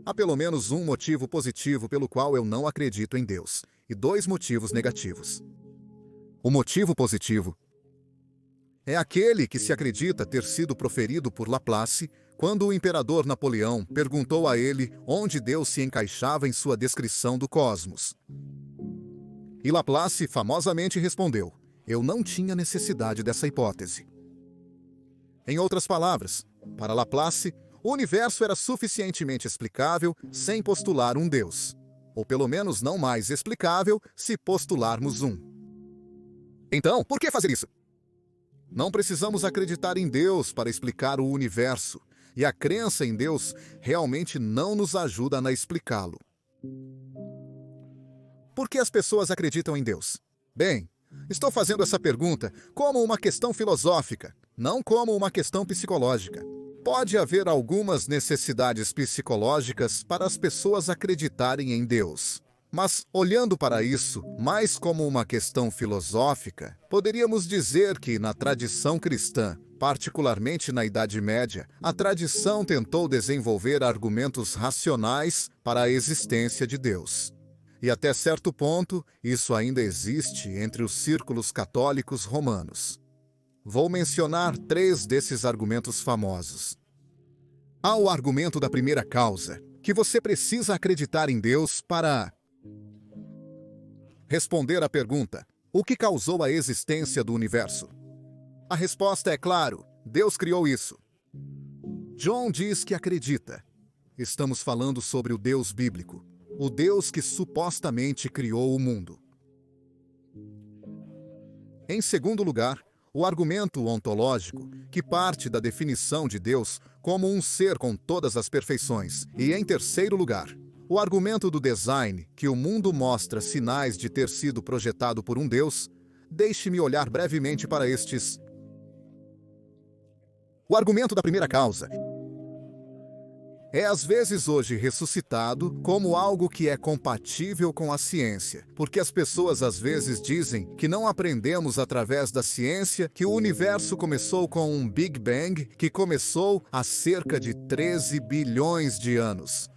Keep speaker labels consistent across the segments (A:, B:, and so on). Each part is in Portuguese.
A: Há pelo menos um motivo positivo pelo qual eu não acredito em Deus, e dois motivos negativos. O motivo positivo é aquele que se acredita ter sido proferido por Laplace quando o imperador Napoleão perguntou a ele onde Deus se encaixava em sua descrição do cosmos. E Laplace famosamente respondeu: eu não tinha necessidade dessa hipótese. Em outras palavras, para Laplace, o universo era suficientemente explicável sem postular um Deus, ou pelo menos não mais explicável se postularmos um. Então, por que fazer isso? Não precisamos acreditar em Deus para explicar o universo, e a crença em Deus realmente não nos ajuda a explicá-lo. Por que as pessoas acreditam em Deus? Bem, estou fazendo essa pergunta como uma questão filosófica, não como uma questão psicológica. Pode haver algumas necessidades psicológicas para as pessoas acreditarem em Deus. Mas, olhando para isso mais como uma questão filosófica, poderíamos dizer que, na tradição cristã, particularmente na Idade Média, a tradição tentou desenvolver argumentos racionais para a existência de Deus. E até certo ponto, isso ainda existe entre os círculos católicos romanos. Vou mencionar 3 desses argumentos famosos. Há o argumento da primeira causa, que você precisa acreditar em Deus para responder à pergunta: o que causou a existência do universo? A resposta é claro: Deus criou isso. John diz que acredita. Estamos falando sobre o Deus bíblico, o Deus que supostamente criou o mundo. Em segundo lugar, o argumento ontológico, que parte da definição de Deus como um ser com todas as perfeições. E em terceiro lugar, o argumento do design, que o mundo mostra sinais de ter sido projetado por um Deus. Deixe-me olhar brevemente para estes. O argumento da primeira causa é às vezes hoje ressuscitado como algo que é compatível com a ciência, porque as pessoas às vezes dizem que não aprendemos através da ciência que o universo começou com um Big Bang que começou há cerca de 13 bilhões de anos.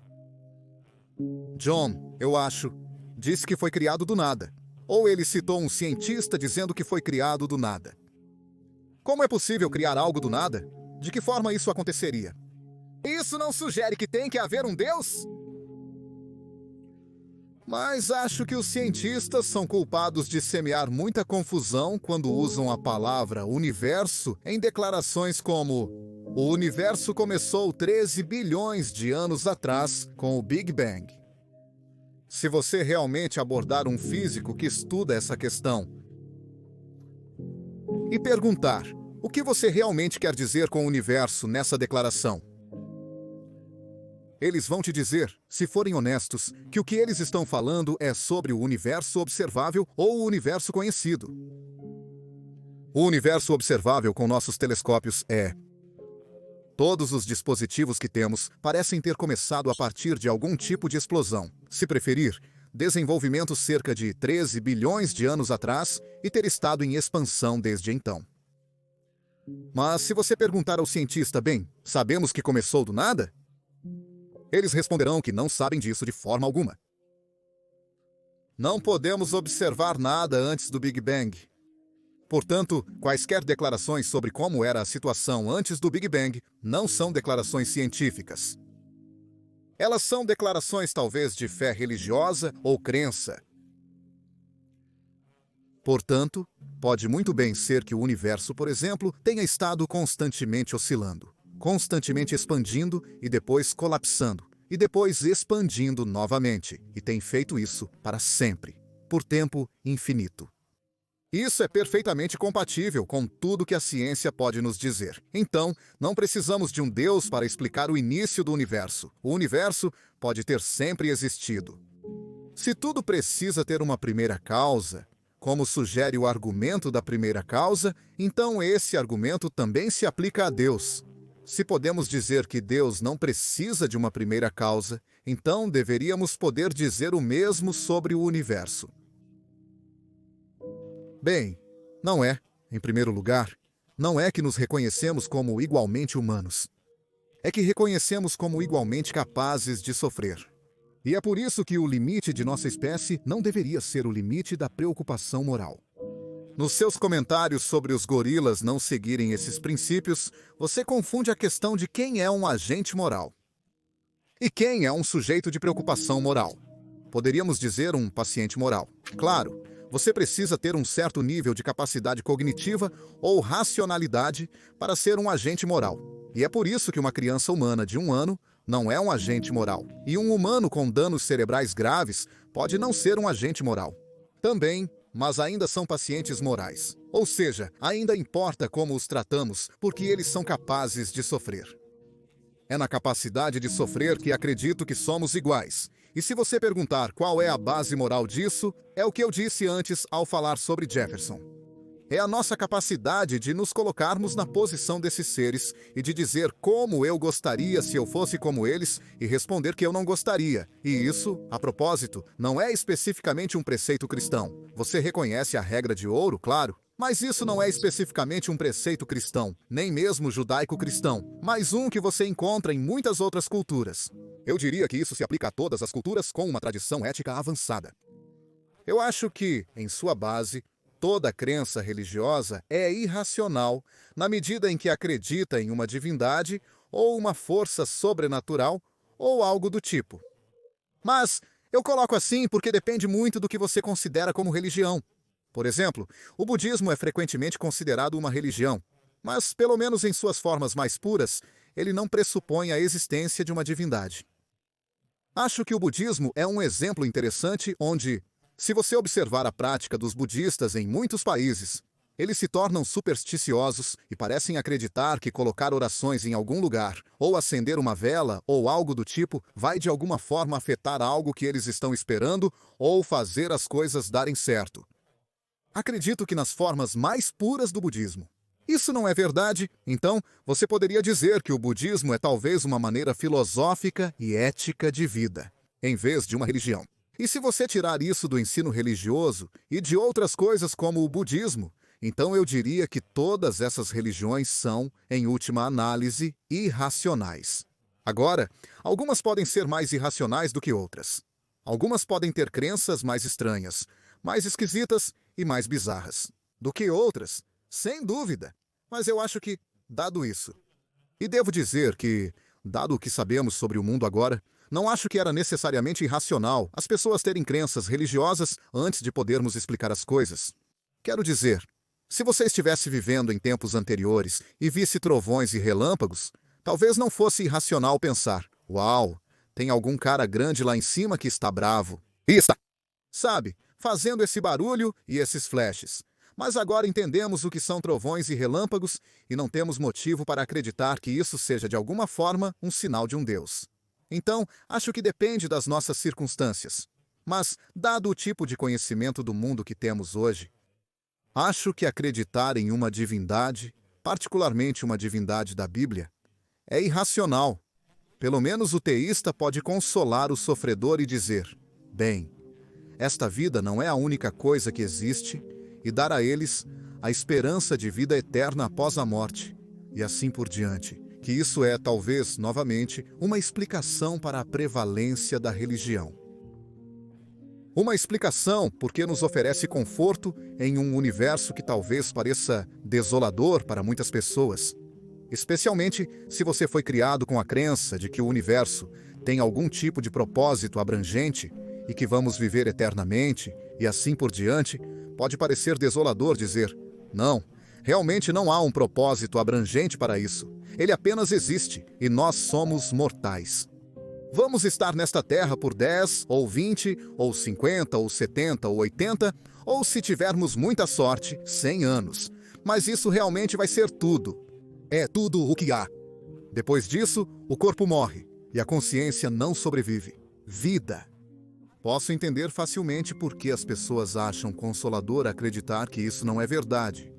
A: John, eu acho, disse que foi criado do nada. Ou ele citou um cientista dizendo que foi criado do nada. Como é possível criar algo do nada? De que forma isso aconteceria? Isso não sugere que tem que haver um Deus? Mas acho que os cientistas são culpados de semear muita confusão quando usam a palavra universo em declarações como: o universo começou 13 bilhões de anos atrás com o Big Bang. Se você realmente abordar um físico que estuda essa questão e perguntar: o que você realmente quer dizer com o universo nessa declaração? Eles vão te dizer, se forem honestos, que o que eles estão falando é sobre o universo observável ou o universo conhecido. O universo observável com nossos telescópios é: todos os dispositivos que temos parecem ter começado a partir de algum tipo de explosão. Se preferir, desenvolvimento cerca de 13 bilhões de anos atrás e ter estado em expansão desde então. Mas se você perguntar ao cientista: bem, sabemos que começou do nada? Eles responderão que não sabem disso de forma alguma. Não podemos observar nada antes do Big Bang. Portanto, quaisquer declarações sobre como era a situação antes do Big Bang não são declarações científicas. Elas são declarações talvez de fé religiosa ou crença. Portanto, pode muito bem ser que o universo, por exemplo, tenha estado constantemente oscilando, constantemente expandindo e depois colapsando, e depois expandindo novamente, e tem feito isso para sempre, por tempo infinito. Isso é perfeitamente compatível com tudo que a ciência pode nos dizer. Então, não precisamos de um Deus para explicar o início do universo. O universo pode ter sempre existido. Se tudo precisa ter uma primeira causa, como sugere o argumento da primeira causa, então esse argumento também se aplica a Deus. Se podemos dizer que Deus não precisa de uma primeira causa, então deveríamos poder dizer o mesmo sobre o universo. Bem, não é, em primeiro lugar, não é que nos reconhecemos como igualmente humanos. é que reconhecemos como igualmente capazes de sofrer. E é por isso que o limite de nossa espécie não deveria ser o limite da preocupação moral. Nos seus comentários sobre os gorilas não seguirem esses princípios, você confunde a questão de quem é um agente moral e quem é um sujeito de preocupação moral. Poderíamos dizer um paciente moral. Claro, você precisa ter um certo nível de capacidade cognitiva ou racionalidade para ser um agente moral. E é por isso que uma criança humana de 1 ano não é um agente moral. E um humano com danos cerebrais graves pode não ser um agente moral. Também, mas ainda são pacientes morais. Ou seja, ainda importa como os tratamos, porque eles são capazes de sofrer. É na capacidade de sofrer que acredito que somos iguais. E se você perguntar qual é a base moral disso, é o que eu disse antes ao falar sobre Jefferson. É a nossa capacidade de nos colocarmos na posição desses seres e de dizer como eu gostaria se eu fosse como eles e responder que eu não gostaria. E isso, a propósito, não é especificamente um preceito cristão. Você reconhece a regra de ouro, claro, mas isso não é especificamente um preceito cristão, nem mesmo judaico-cristão, mas um que você encontra em muitas outras culturas. Eu diria que isso se aplica a todas as culturas com uma tradição ética avançada. Eu acho que, em sua base, toda crença religiosa é irracional na medida em que acredita em uma divindade ou uma força sobrenatural ou algo do tipo. Mas eu coloco assim porque depende muito do que você considera como religião. Por exemplo, o budismo é frequentemente considerado uma religião, mas, pelo menos em suas formas mais puras, ele não pressupõe a existência de uma divindade. Acho que o budismo é um exemplo interessante onde, se você observar a prática dos budistas em muitos países, eles se tornam supersticiosos e parecem acreditar que colocar orações em algum lugar, ou acender uma vela, ou algo do tipo, vai de alguma forma afetar algo que eles estão esperando ou fazer as coisas darem certo. Acredito que nas formas mais puras do budismo. Isso não é verdade? Então, você poderia dizer que o budismo é talvez uma maneira filosófica e ética de vida, em vez de uma religião. E se você tirar isso do ensino religioso e de outras coisas como o budismo, então eu diria que todas essas religiões são, em última análise, irracionais. Agora, algumas podem ser mais irracionais do que outras. Algumas podem ter crenças mais estranhas, mais esquisitas e mais bizarras do que outras, sem dúvida. Mas eu acho que, dado isso, e devo dizer que, dado o que sabemos sobre o mundo agora, não acho que era necessariamente irracional as pessoas terem crenças religiosas antes de podermos explicar as coisas. Quero dizer, se você estivesse vivendo em tempos anteriores e visse trovões e relâmpagos, talvez não fosse irracional pensar: uau, tem algum cara grande lá em cima que está bravo. E está, sabe, fazendo esse barulho e esses flashes. Mas agora entendemos o que são trovões e relâmpagos e não temos motivo para acreditar que isso seja de alguma forma um sinal de um Deus. Então, acho que depende das nossas circunstâncias. Mas, dado o tipo de conhecimento do mundo que temos hoje, acho que acreditar em uma divindade, particularmente uma divindade da Bíblia, é irracional. Pelo menos o teísta pode consolar o sofredor e dizer: bem, esta vida não é a única coisa que existe, e dar a eles a esperança de vida eterna após a morte, e assim por diante. Que isso é, talvez, novamente, uma explicação para a prevalência da religião. Uma explicação porque nos oferece conforto em um universo que talvez pareça desolador para muitas pessoas, especialmente se você foi criado com a crença de que o universo tem algum tipo de propósito abrangente e que vamos viver eternamente, e assim por diante. Pode parecer desolador dizer: não, realmente não há um propósito abrangente para isso. Ele apenas existe, e nós somos mortais. Vamos estar nesta terra por 10, ou 20, ou 50, ou 70, ou 80, ou se tivermos muita sorte, 100 anos. Mas isso realmente vai ser tudo. É tudo o que há. Depois disso, o corpo morre, e a consciência não sobrevive. Vida. Posso entender facilmente por que as pessoas acham consolador acreditar que isso não é verdade.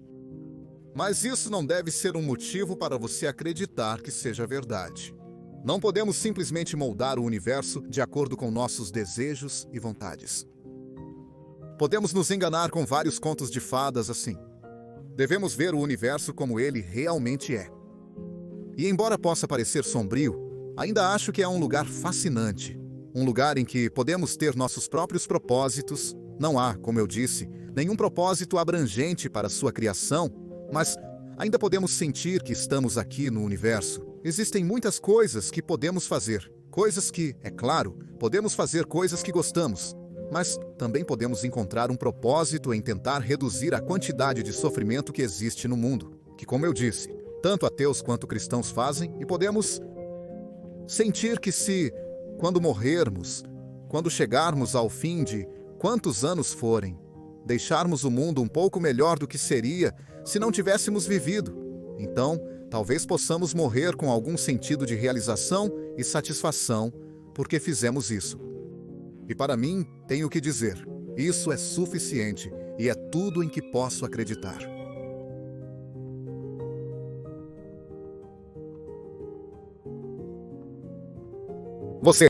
A: Mas isso não deve ser um motivo para você acreditar que seja verdade. Não podemos simplesmente moldar o universo de acordo com nossos desejos e vontades. Podemos nos enganar com vários contos de fadas assim. Devemos ver o universo como ele realmente é. E embora possa parecer sombrio, ainda acho que é um lugar fascinante. Um lugar em que podemos ter nossos próprios propósitos. Não há, como eu disse, nenhum propósito abrangente para sua criação, mas ainda podemos sentir que estamos aqui no universo. Existem muitas coisas que podemos fazer. Coisas que, é claro, podemos fazer coisas que gostamos. Mas também podemos encontrar um propósito em tentar reduzir a quantidade de sofrimento que existe no mundo. Que, como eu disse, tanto ateus quanto cristãos fazem, e podemos sentir que quando morrermos, quando chegarmos ao fim de quantos anos forem, deixarmos o mundo um pouco melhor do que seria se não tivéssemos vivido. Então, talvez possamos morrer com algum sentido de realização e satisfação, porque fizemos isso. E para mim, tenho que dizer, isso é suficiente e é tudo em que posso acreditar. Você